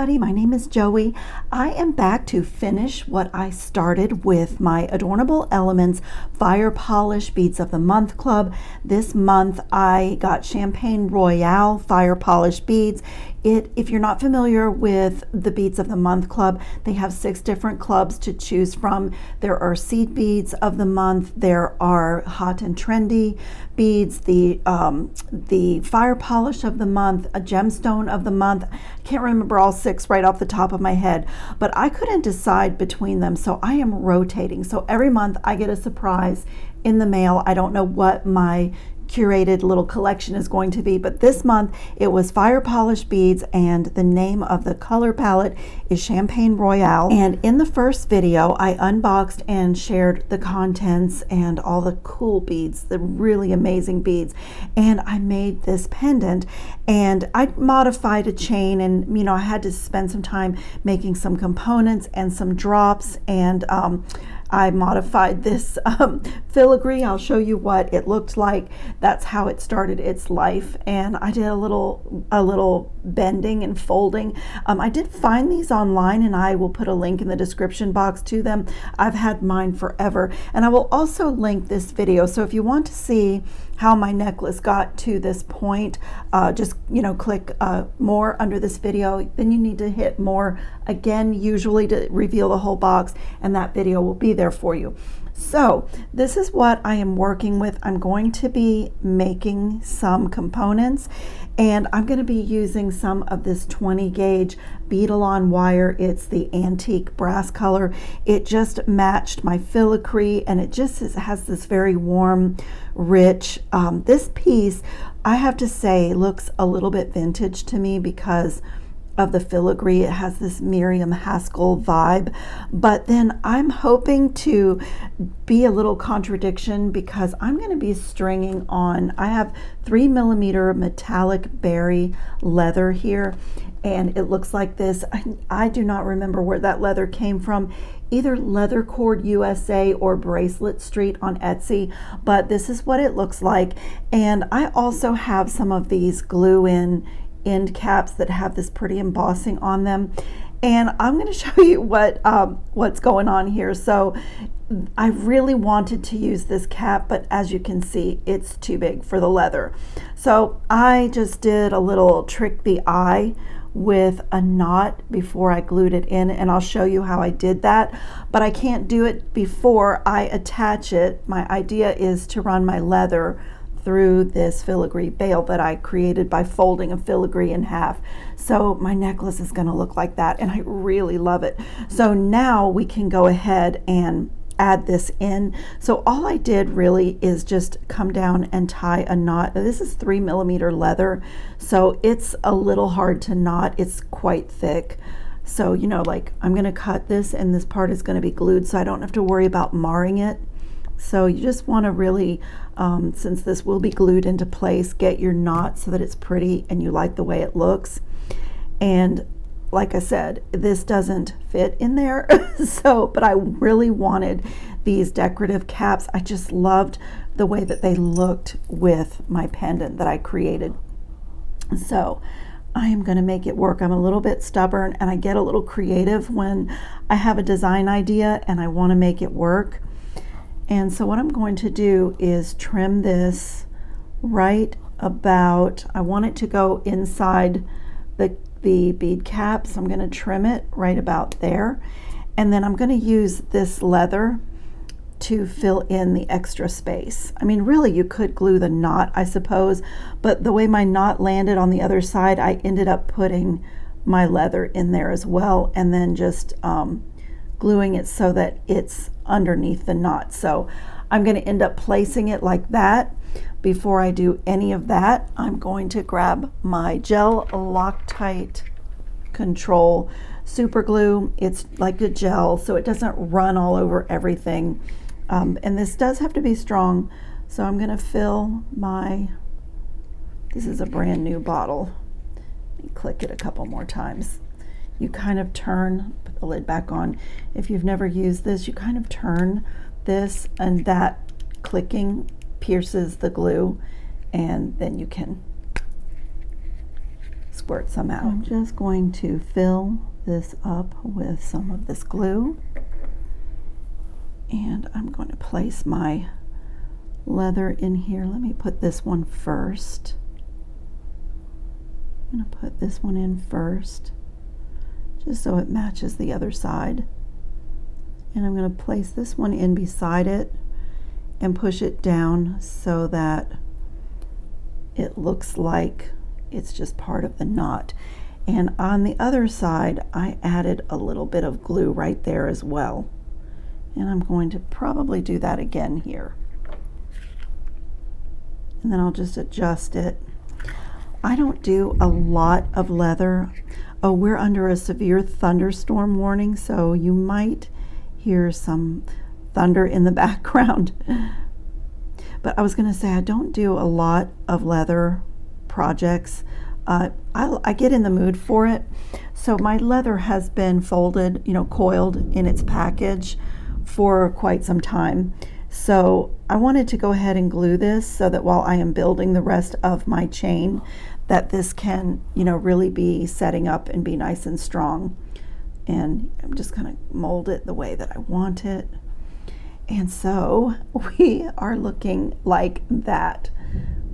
everybody, my name is Joey. I am back to finish what I started with my Adornable Elements Fire Polish Beads of the Month Club. This month I got Champagne Royale Fire Polish beads. If you're not familiar with the Beads of the Month Club, they have 6 different clubs to choose from. There are Seed Beads of the Month, there are Hot and Trendy beads, the Fire Polish of the Month, a Gemstone of the Month. I can't remember all 6 right off the top of my head, but I couldn't decide between them, so I am rotating. So every month I get a surprise in the mail. I don't know what my curated little collection is going to be, but this month it was Fire Polish beads, and the name of the color palette is Champagne Royale. And in the first video I unboxed and shared the contents and all the cool beads, the really amazing beads, and I made this pendant, and I modified a chain, and I had to spend some time making some components and some drops, and I modified this filigree. I'll show you what it looked like. That's how it started its life, and I did a little bending and folding. I did find these online, and I will put a link in the description box to them. I've had mine forever, and I will also link this video. So if you want to see how my necklace got to this point, just click more under this video. Then you need to hit more again, usually, to reveal the whole box, and that video will be there for you. So this is what I am working with. I'm going to be making some components, and I'm going to be using some of this 20 gauge Bead-A-Lon wire. It's the antique brass color. It just matched my filigree, and it just has this very warm, rich, this piece, I have to say, looks a little bit vintage to me because of the filigree. It has this Miriam Haskell vibe, but then I'm hoping to be a little contradiction because I'm going to be stringing on, I have 3mm metallic berry leather here, and it looks like this. I do not remember where that leather came from, either Leather Cord USA or Bracelet Street on Etsy, but this is what it looks like. And I also have some of these glue-in end caps that have this pretty embossing on them, and I'm going to show you what's going on here. So I really wanted to use this cap, but as you can see, it's too big for the leather. So I just did a little trick the eye with a knot before I glued it in, and I'll show you how I did that, but I can't do it before I attach it. My idea is to run my leather through this filigree bail that I created by folding a filigree in half. So my necklace is going to look like that, and I really love it. So now we can go ahead and add this in. So all I did really is just come down and tie a knot. This is 3mm leather, so it's a little hard to knot. It's quite thick. So like, I'm going to cut this, and this part is going to be glued, so I don't have to worry about marring it. So you just want to really, since this will be glued into place, get your knot so that it's pretty and you like the way it looks. And like I said, this doesn't fit in there, but I really wanted these decorative caps. I just loved the way that they looked with my pendant that I created. So I am going to make it work. I'm a little bit stubborn, and I get a little creative when I have a design idea and I want to make it work. And so what I'm going to do is trim this right about, I want it to go inside the bead cap, so I'm going to trim it right about there. And then I'm going to use this leather to fill in the extra space. I mean, really, you could glue the knot, I suppose, but the way my knot landed on the other side, I ended up putting my leather in there as well, and then just gluing it so that it's underneath the knot. So I'm going to end up placing it like that. Before I do any of that, I'm going to grab my gel Loctite Control super glue. It's like a gel, so it doesn't run all over everything, and this does have to be strong. So I'm going to fill this is a brand new bottle. Let me click it a couple more times. You kind of turn, put the lid back on. If you've never used this, you kind of turn this, and that clicking pierces the glue, and then you can squirt some out. I'm just going to fill this up with some of this glue, and I'm going to place my leather in here. Let me put this one first. I'm going to put this one in first, just so it matches the other side. And I'm going to place this one in beside it and push it down so that it looks like it's just part of the knot. And on the other side, I added a little bit of glue right there as well. And I'm going to probably do that again here. And then I'll just adjust it. I don't do a lot of leather. Oh, we're under a severe thunderstorm warning, so you might hear some thunder in the background. But I was going to say, I don't do a lot of leather projects. I get in the mood for it. So my leather has been folded, you know, coiled in its package for quite some time. So I wanted to go ahead and glue this so that while I am building the rest of my chain, that this can, you know, really be setting up and be nice and strong. And I'm just going to mold it the way that I want it. And so we are looking like that.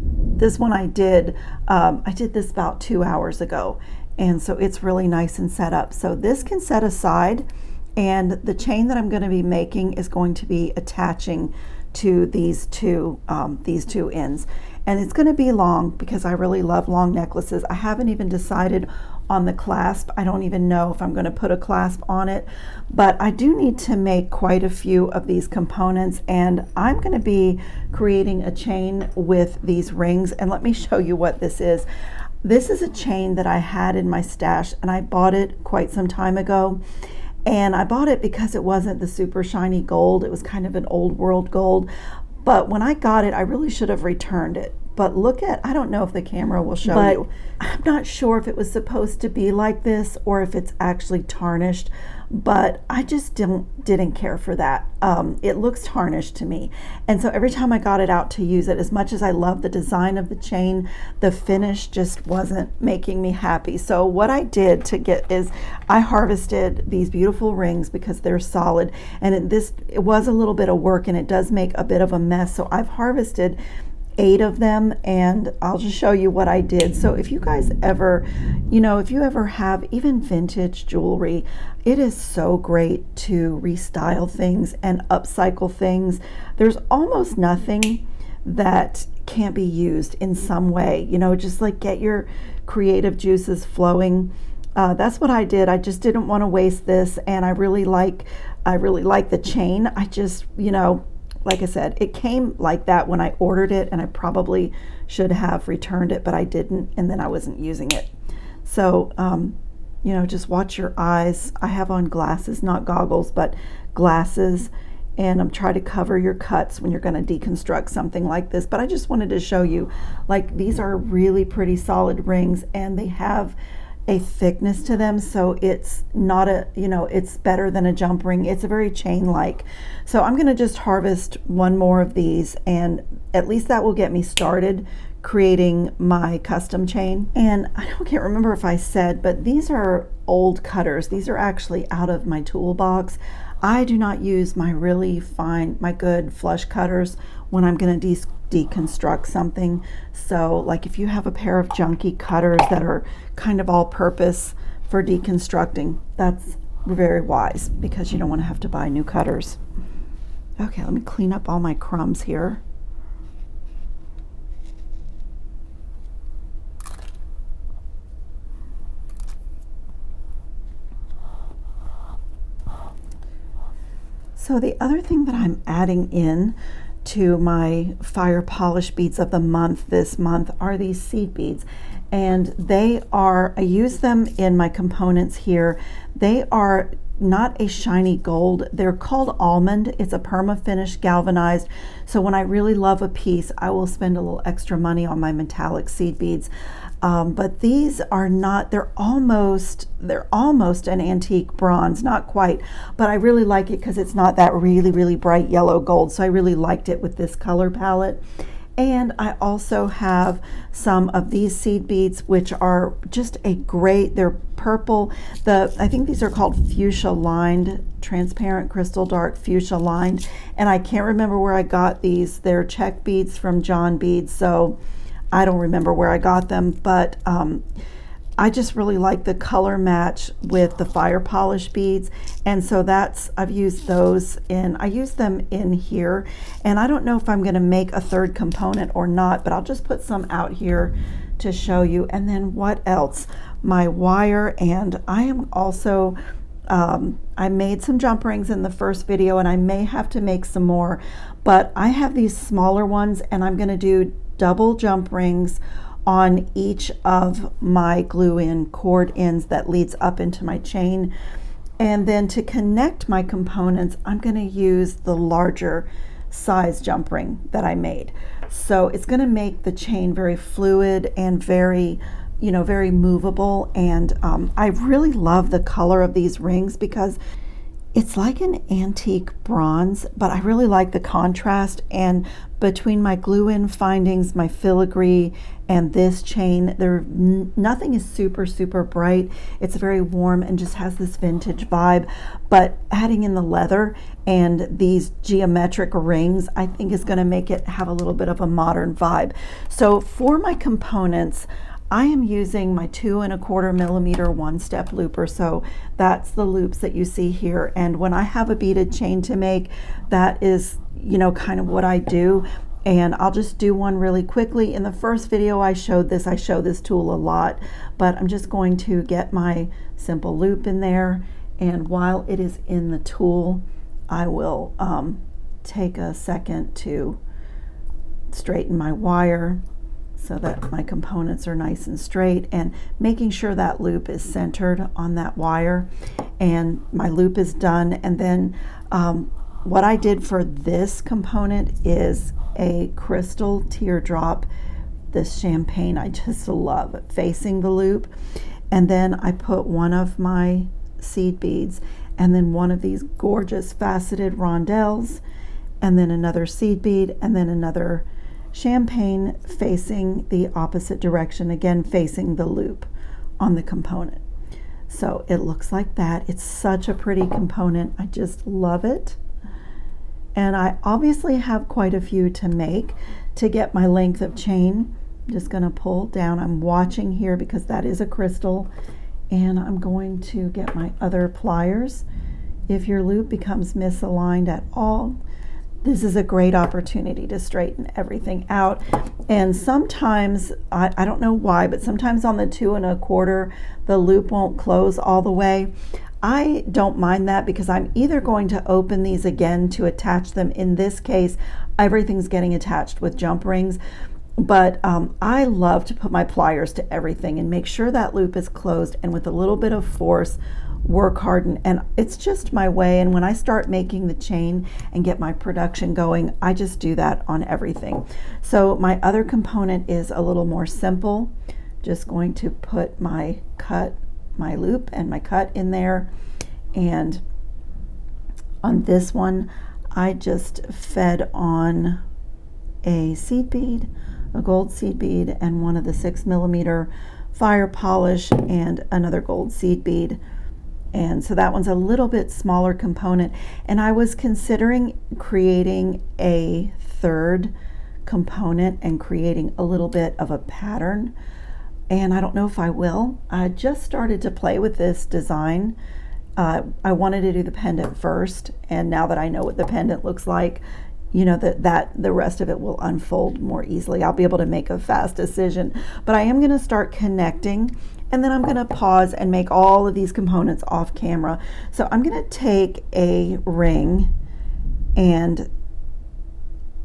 This one I did this about 2 hours ago. And so it's really nice and set up. So this can set aside, and the chain that I'm going to be making is going to be attaching to these two ends. And it's going to be long because I really love long necklaces. I haven't even decided on the clasp. I don't even know if I'm going to put a clasp on it, but I do need to make quite a few of these components, and I'm going to be creating a chain with these rings. And let me show you what this is. This is a chain that I had in my stash, and I bought it quite some time ago. And I bought it because it wasn't the super shiny gold. It was kind of an old world gold. But when I got it, I really should have returned it. But look at, I don't know if the camera will show you. I'm not sure if it was supposed to be like this or if it's actually tarnished, but I just didn't care for that. It looks tarnished to me. And so every time I got it out to use it, as much as I love the design of the chain, the finish just wasn't making me happy. So what I did to get is I harvested these beautiful rings because they're solid. And it was a little bit of work, and it does make a bit of a mess. So I've harvested 8 of them, and I'll just show you what I did. So if you guys ever, if you ever have even vintage jewelry, it is so great to restyle things and upcycle things. There's almost nothing that can't be used in some way, just like get your creative juices flowing. That's what I did. I just didn't want to waste this, and I really like the chain. I just, like I said, it came like that when I ordered it, and I probably should have returned it, but I didn't, and then I wasn't using it. So, just watch your eyes. I have on glasses, not goggles, but glasses, and I'm trying to cover your cuts when you're going to deconstruct something like this. But I just wanted to show you, like, these are really pretty solid rings, and they have a thickness to them, so it's not it's better than a jump ring. It's a very chain-like. So I'm gonna just harvest one more of these, and at least that will get me started creating my custom chain. And I can't remember if I said, but these are old cutters. These are actually out of my toolbox. I do not use my really fine, my good flush cutters when I'm gonna deconstruct something. So like if you have a pair of junky cutters that are kind of all purpose for deconstructing, that's very wise because you don't want to have to buy new cutters. Okay, let me clean up all my crumbs here. So the other thing that I'm adding in to my fire polish beads of the month this month are these seed beads, and I use them in my components here. They are not a shiny gold. They're called almond. It's a perma finish galvanized. So when I really love a piece, I will spend a little extra money on my metallic seed beads. But these are not, they're almost an antique bronze, not quite, but I really like it because it's not that really, really bright yellow gold. So I really liked it with this color palette. And I also have some of these seed beads, which are just a great, they're purple. I think these are called fuchsia lined, transparent crystal dark fuchsia lined. And I can't remember where I got these. They're check beads from John Bead, so I don't remember where I got them, but I just really like the color match with the fire polish beads. And so I've used those I use them in here. And I don't know if I'm gonna make a third component or not, but I'll just put some out here to show you. And then what else? My wire, and I am also, I made some jump rings in the first video, and I may have to make some more, but I have these smaller ones, and I'm gonna do double jump rings on each of my glue-in cord ends that leads up into my chain. And then to connect my components, I'm going to use the larger size jump ring that I made. So it's going to make the chain very fluid and very, very movable. And I really love the color of these rings because it's like an antique bronze, but I really like the contrast. And between my glue-in findings, my filigree, and this chain, nothing is super, super bright. It's very warm and just has this vintage vibe. But adding in the leather and these geometric rings, I think is going to make it have a little bit of a modern vibe. So for my components, I am using my 2 1/4 millimeter one-step looper. So that's the loops that you see here. And when I have a beaded chain to make, that is, kind of what I do. And I'll just do one really quickly. In the first video I show this tool a lot, but I'm just going to get my simple loop in there. And while it is in the tool, I will take a second to straighten my wire so that my components are nice and straight, and making sure that loop is centered on that wire. And my loop is done. And then what I did for this component is a crystal teardrop, this champagne I just love, facing the loop. And then I put one of my seed beads, and then one of these gorgeous faceted rondelles, and then another seed bead, and then another champagne facing the opposite direction, again facing the loop on the component. So it looks like that. It's such a pretty component. I just love it. And I obviously have quite a few to make to get my length of chain. I'm just going to pull down. I'm watching here because that is a crystal. And I'm going to get my other pliers. If your loop becomes misaligned at all, this is a great opportunity to straighten everything out. And sometimes, I don't know why, but sometimes on the 2 1/4, the loop won't close all the way. I don't mind that because I'm either going to open these again to attach them. In this case, everything's getting attached with jump rings, but I love to put my pliers to everything and make sure that loop is closed, and with a little bit of force, work hard. And it's just my way. And when I start making the chain and get my production going, I just do that on everything. So my other component is a little more simple. Just going to put my loop and my cut in there. And on this one, I just fed on a seed bead, a gold seed bead, and one of the 6 millimeter fire polish, and another gold seed bead. And so that one's a little bit smaller component. And I was considering creating a third component and creating a little bit of a pattern. And I don't know if I will. I just started to play with this design. I wanted to do the pendant first, and now that I know what the pendant looks like, that the rest of it will unfold more easily. I'll be able to make a fast decision. But I am going to start connecting, and then I'm going to pause and make all of these components off camera. So I'm going to take a ring, and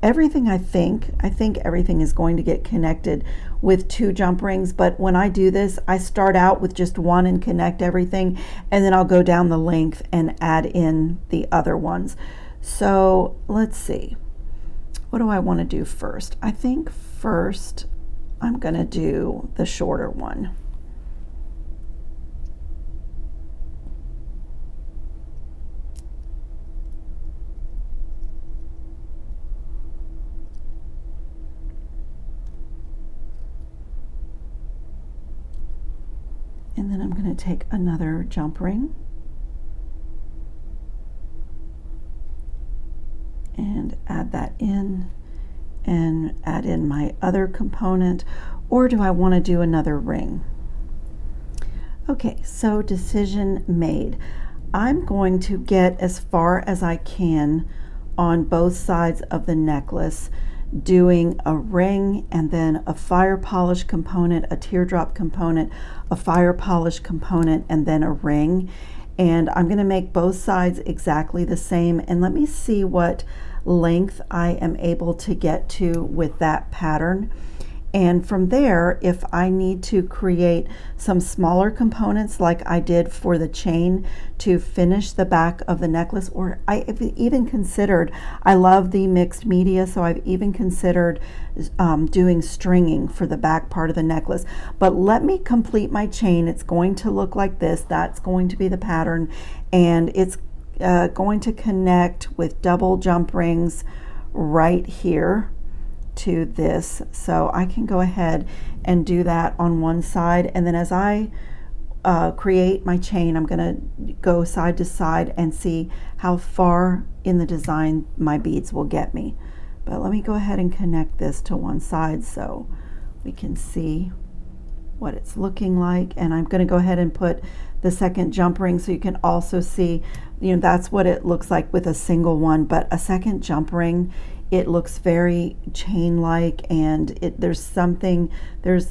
everything I think everything is going to get connected with 2 jump rings. But when I do this, I start out with just one and connect everything, and then I'll go down the length and add in the other ones. So let's see, what do I want to do first? I think first I'm going to do the shorter one. And then I'm going to take another jump ring and add that in, and add in my other component, or do I want to do another ring? Okay, so decision made. I'm going to get as far as I can on both sides of the necklace, doing a ring and then a fire polish component, a teardrop component, a fire polish component, and then a ring. And I'm going to make both sides exactly the same, and let me see what length I am able to get to with that pattern. And from there, if I need to create some smaller components like I did for the chain to finish the back of the necklace, or I've even considered, I love the mixed media, so I've even considered doing stringing for the back part of the necklace. But let me complete my chain. It's going to look like this. That's going to be the pattern, and it's going to connect with double jump rings right here to this. So I can go ahead and do that on one side, and then as I create my chain, I'm going to go side to side and see how far in the design my beads will get me. But let me go ahead and connect this to one side so we can see what it's looking like. And I'm going to go ahead and put the second jump ring so you can also see, you know, that's what it looks like with a single one, but a second jump ring, it looks very chain-like, and there's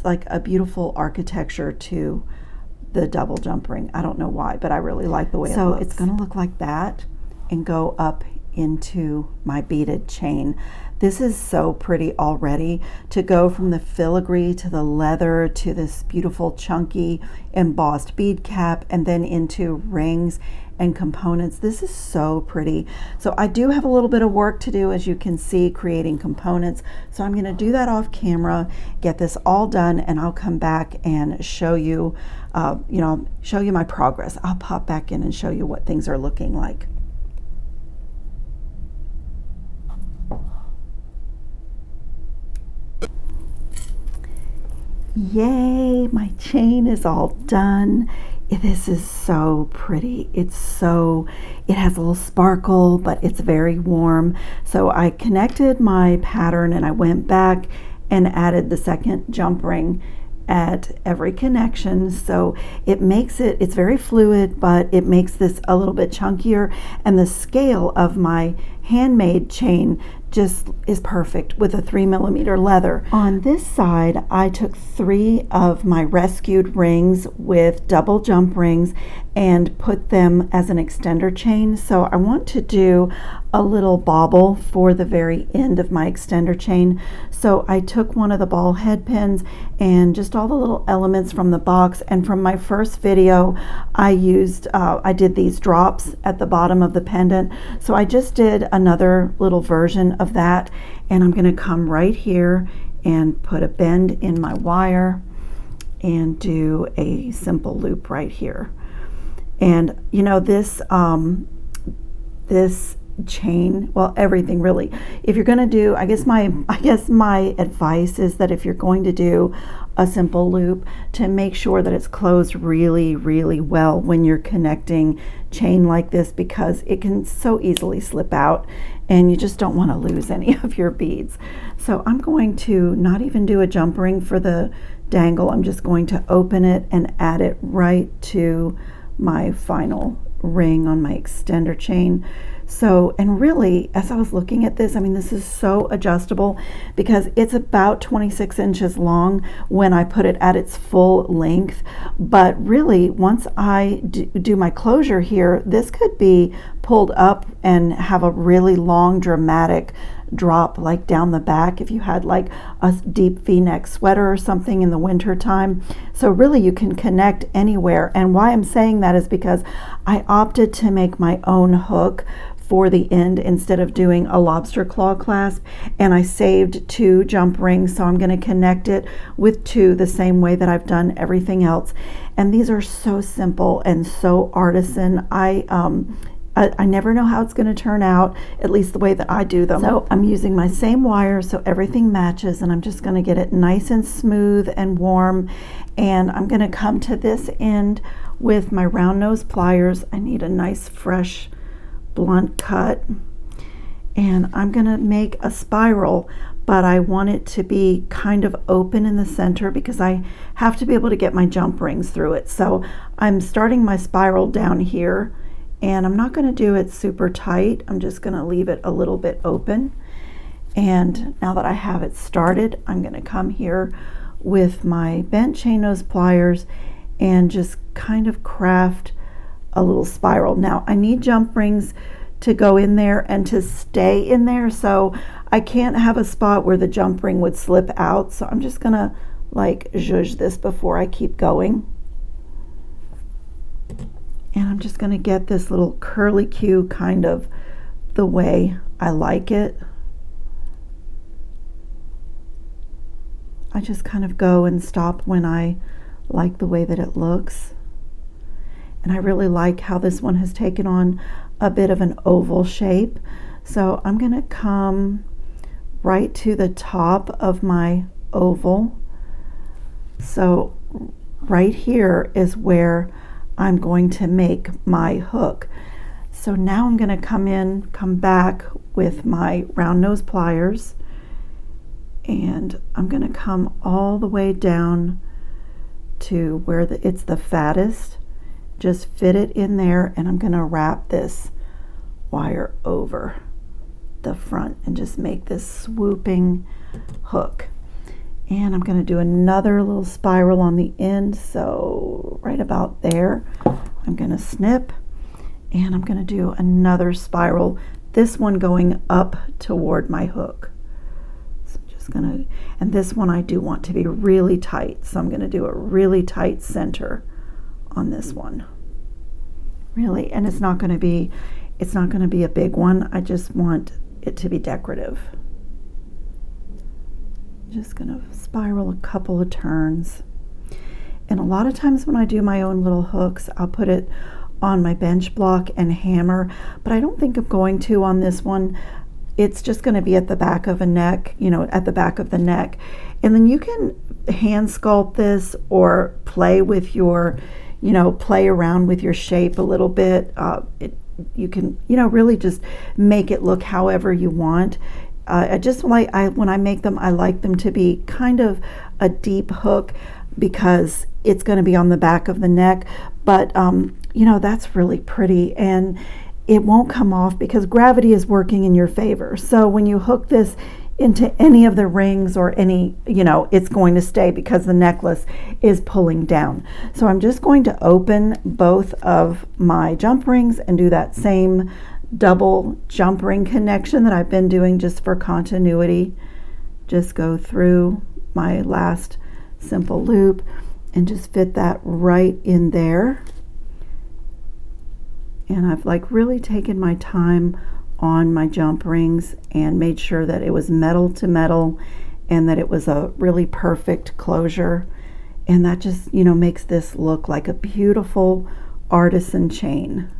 like a beautiful architecture to the double jump ring. I don't know why, but I really like the way it looks. So it's going to look like that and go up into my beaded chain. This is so pretty already, to go from the filigree to the leather to this beautiful chunky embossed bead cap and then into rings and components. This is so pretty. So I do have a little bit of work to do, as you can see, creating components. So I'm going to do that off camera, get this all done, and I'll come back and show you, show you my progress. I'll pop back in and show you what things are looking like. Yay, my chain is all done. This is so pretty. It has a little sparkle, but it's very warm. So I connected my pattern and I went back and added the second jump ring at every connection. So it's very fluid, but it makes this a little bit chunkier, and the scale of my handmade chain just is perfect with a 3mm leather. On this side, I took 3 of my rescued rings with double jump rings and put them as an extender chain. So I want to do a little bauble for the very end of my extender chain. So I took one of the ball head pins and just all the little elements from the box, and from my first video I did these drops at the bottom of the pendant. So I just did another little version of that, and I'm going to come right here and put a bend in my wire and do a simple loop right here. And you know, this chain, well, everything really, if you're going to do, I guess my advice is that if you're going to do a simple loop, to make sure that it's closed really, really well when you're connecting chain like this, because it can so easily slip out and you just don't want to lose any of your beads. So I'm going to not even do a jump ring for the dangle. I'm just going to open it and add it right to my final ring on my extender chain. So, and really, as I was looking at this, I mean, this is so adjustable because it's about 26 inches long when I put it at its full length. But really, once I do my closure here, this could be pulled up and have a really long, dramatic drop like down the back if you had like a deep V-neck sweater or something in the winter time. So really you can connect anywhere. And why I'm saying that is because I opted to make my own hook for the end instead of doing a lobster claw clasp, and I saved 2 jump rings, so I'm going to connect it with 2 the same way that I've done everything else. And these are so simple and so artisan. I never know how it's going to turn out, at least the way that I do them. So I'm using my same wire so everything matches, and I'm just going to get it nice and smooth and warm. And I'm going to come to this end with my round nose pliers. I need a nice fresh blunt cut, and I'm going to make a spiral, but I want it to be kind of open in the center because I have to be able to get my jump rings through it. So I'm starting my spiral down here, and I'm not going to do it super tight. I'm just going to leave it a little bit open. And now that I have it started, I'm going to come here with my bent chain nose pliers and just kind of craft a little spiral. Now I need jump rings to go in there and to stay in there, so I can't have a spot where the jump ring would slip out. So I'm just going to like zhuzh this before I keep going. And I'm just going to get this little curly Q kind of the way I like it. I just kind of go and stop when I like the way that it looks. And I really like how this one has taken on a bit of an oval shape. So I'm going to come right to the top of my oval. So right here is where I'm going to make my hook. So now I'm going to come back with my round nose pliers, and I'm going to come all the way down to where it's the fattest. Just fit it in there, and I'm going to wrap this wire over the front and just make this swooping hook. And I'm going to do another little spiral on the end, so right about there. I'm going to snip, and I'm going to do another spiral, this one going up toward my hook. So I'm just going to, and this one I do want to be really tight, so I'm going to do a really tight center on this one. Really, and it's not going to be a big one. I just want it to be decorative. Just going to spiral a couple of turns. And a lot of times when I do my own little hooks, I'll put it on my bench block and hammer, but I don't think I'm going to on this one. It's just going to be at the back of a neck, at the back of the neck. And then you can hand sculpt this or play with your, play around with your shape a little bit. You can, really just make it look however you want. I just like, when I make them, I like them to be kind of a deep hook because it's going to be on the back of the neck. But, that's really pretty, and it won't come off because gravity is working in your favor. So when you hook this into any of the rings or any, it's going to stay because the necklace is pulling down. So I'm just going to open both of my jump rings and do that same double jump ring connection that I've been doing just for continuity. Just go through my last simple loop and just fit that right in there. And I've really taken my time on my jump rings and made sure that it was metal to metal and that it was a really perfect closure. And that just, makes this look like a beautiful artisan chain.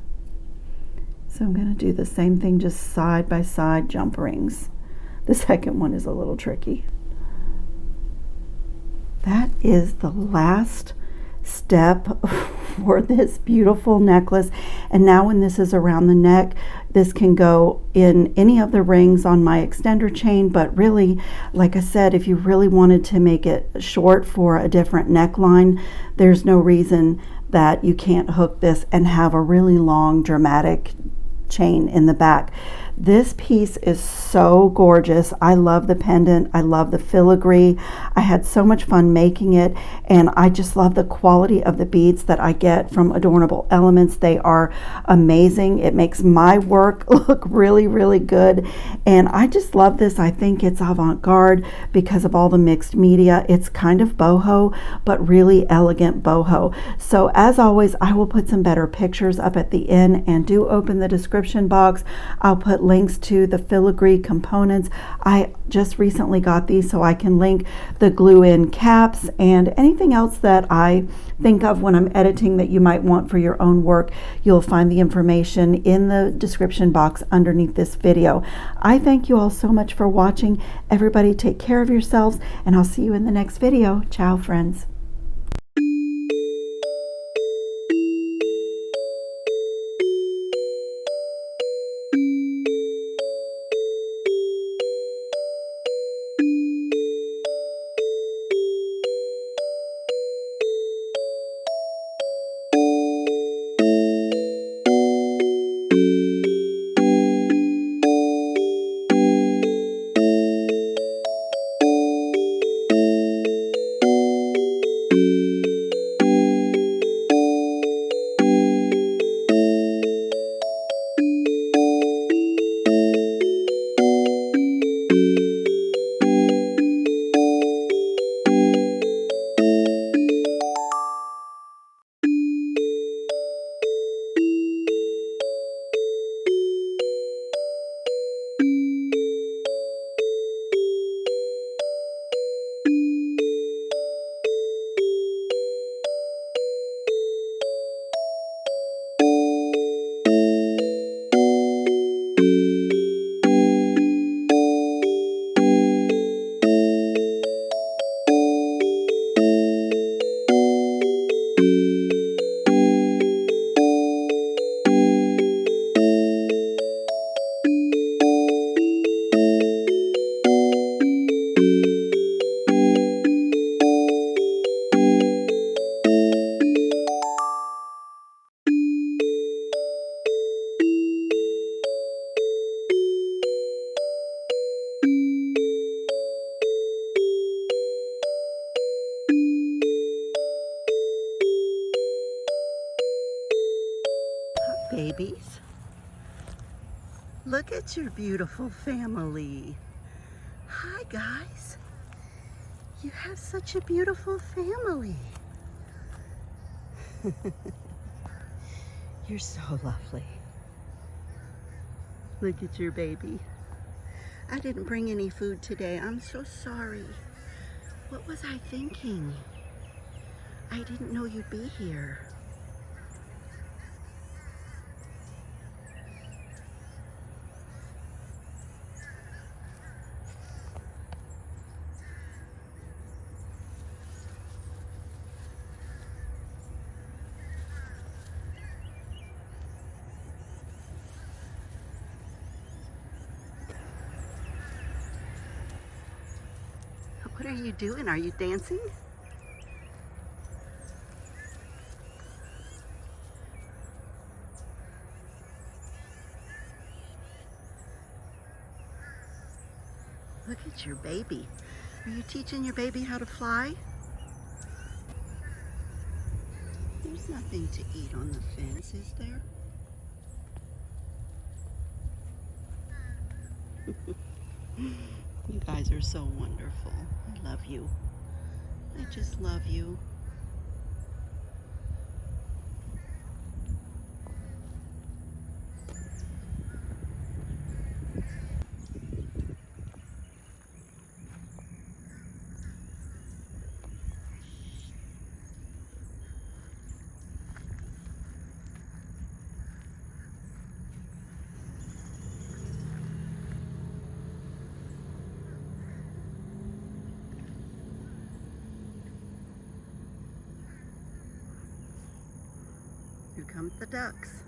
So I'm going to do the same thing, just side by side jump rings. The second one is a little tricky. That is the last step for this beautiful necklace. And now when this is around the neck, this can go in any of the rings on my extender chain. But really, like I said, if you really wanted to make it short for a different neckline, there's no reason that you can't hook this and have a really long dramatic chain in the back. This piece is so gorgeous. I love the pendant. I love the filigree. I had so much fun making it, and I just love the quality of the beads that I get from Adornable Elements. They are amazing. It makes my work look really, really good, and I just love this. I think it's avant-garde because of all the mixed media. It's kind of boho, but really elegant boho. So as always, I will put some better pictures up at the end, and do open the description box. I'll put links to the filigree components. I just recently got these, so I can link the glue-in caps and anything else that I think of when I'm editing that you might want for your own work. You'll find the information in the description box underneath this video. I thank you all so much for watching. Everybody take care of yourselves, and I'll see you in the next video. Ciao, friends. Babies, look at your beautiful family. Hi guys, you have such a beautiful family. You're so lovely. Look at your baby. I didn't bring any food today. I'm so sorry. What was I thinking? I didn't know you'd be here. What are you doing? Are you dancing? Look at your baby. Are you teaching your baby how to fly? There's nothing to eat on the fence, is there? You guys are so wonderful. I love you. I just love you. Here come the ducks.